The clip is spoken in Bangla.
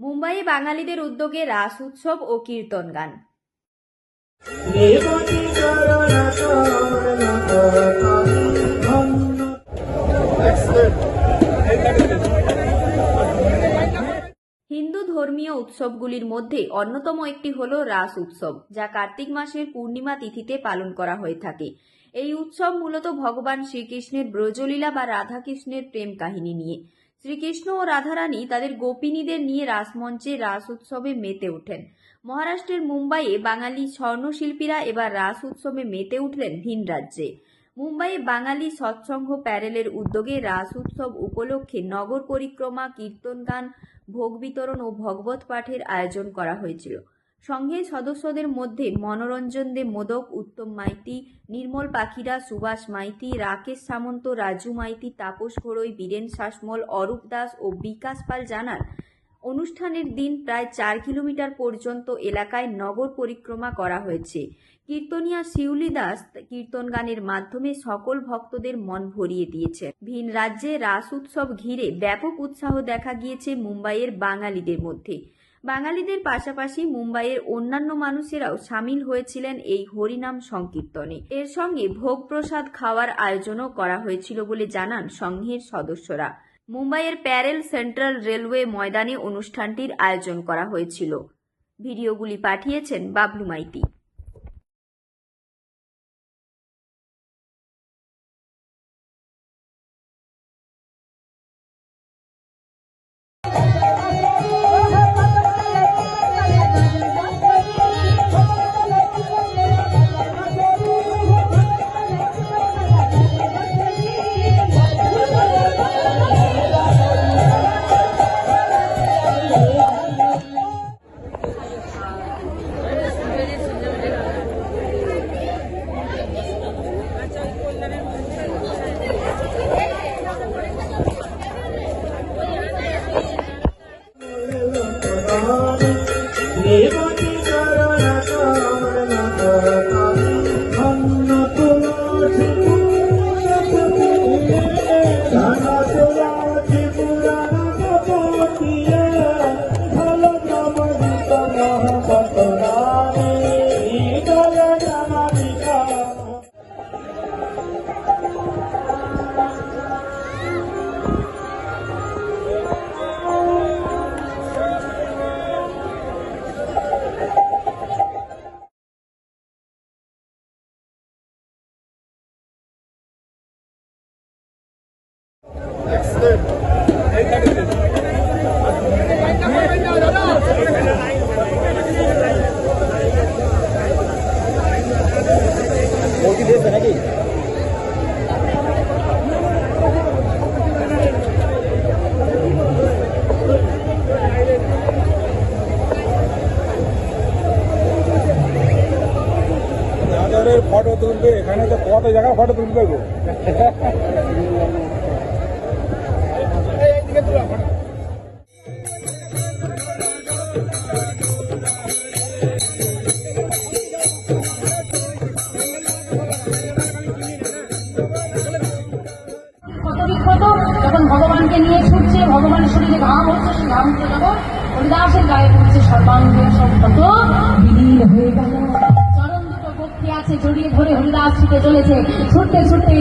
মুম্বাইয়ে বাঙালিদের উদ্যোগে রাস উৎসব ও কীর্তন গান। হিন্দু ধর্মীয় উৎসবগুলির মধ্যে অন্যতম একটি হল রাস উৎসব, যা কার্তিক মাসের পূর্ণিমা তিথিতে পালন করা হয়ে থাকে। এই উৎসব মূলত ভগবান শ্রীকৃষ্ণের ব্রজলীলা বা রাধাকৃষ্ণের প্রেম কাহিনী নিয়ে। শ্রীকৃষ্ণ ও রাধারানী তাদের গোপিনীদের নিয়ে রাসমঞ্চে রাস উৎসবে মেতে ওঠেন। মহারাষ্ট্রের মুম্বাইয়ে বাঙালি স্বর্ণশিল্পীরা এবার রাস উৎসবে মেতে উঠলেন ভিন রাজ্যে। মুম্বাইয়ে বাঙালি সৎসঙ্গ প্যারেলের উদ্যোগে রাস উৎসব উপলক্ষে নগর পরিক্রমা, কীর্তন গান, ভোগ বিতরণ ও ভগবত পাঠের আয়োজন করা হয়েছিল। সংঘের সদস্যদের মধ্যে মনোরঞ্জন দে মোদক, উত্তম মাইতি, নির্মল পাখিরা, সুভাষ মাইতি, রাকেশ সামন্ত, রাজু মাইতি, তাপস ঘোড়ই, বীরেন শাসমল, অরূপ দাস ও বিকাশ পাল জানান, অনুষ্ঠানের দিন প্রায় 4 কিলোমিটার পর্যন্ত এলাকায় নগর পরিক্রমা করা হয়েছে। কীর্তনিয়া শিউলি দাস কীর্তন গানের মাধ্যমে সকল ভক্তদের মন ভরিয়ে দিয়েছে। ভিন রাজ্যে রাস উৎসব ঘিরে ব্যাপক উৎসাহ দেখা গিয়েছে মুম্বাইয়ের বাঙালিদের মধ্যে। বাঙালিদের পাশাপাশি মুম্বাইয়ের অন্যান্য মানুষেরাও সামিল হয়েছিলেন এই হরিনাম সংকীর্তনে। এর সঙ্গে ভোগ প্রসাদ খাওয়ার আয়োজনও করা হয়েছিল বলে জানান সংঘের সদস্যরা। মুম্বাইয়ের প্যারেল সেন্ট্রাল রেলওয়ে ময়দানে অনুষ্ঠানটির আয়োজন করা হয়েছিল। ভিডিওগুলি পাঠিয়েছেন বাবলু মাইতি। ফটো তুলবে, এখানে তো কত জায়গা ফটো তুলবে গো। যখন ভগবানকে নিয়ে ছুটছে, ভগবানের শরীরে ঘাম হচ্ছে, সেই ঘামকে যখন হরিদাসের গায়ে পড়ছে, সর্বাঙ্গ সব কত বিলীন হয়ে গেল। চরণ দুটো বক্তি আছে, জড়িয়ে ধরে হরিদাস ছুটে চলেছে, ছুটতে ছুটতে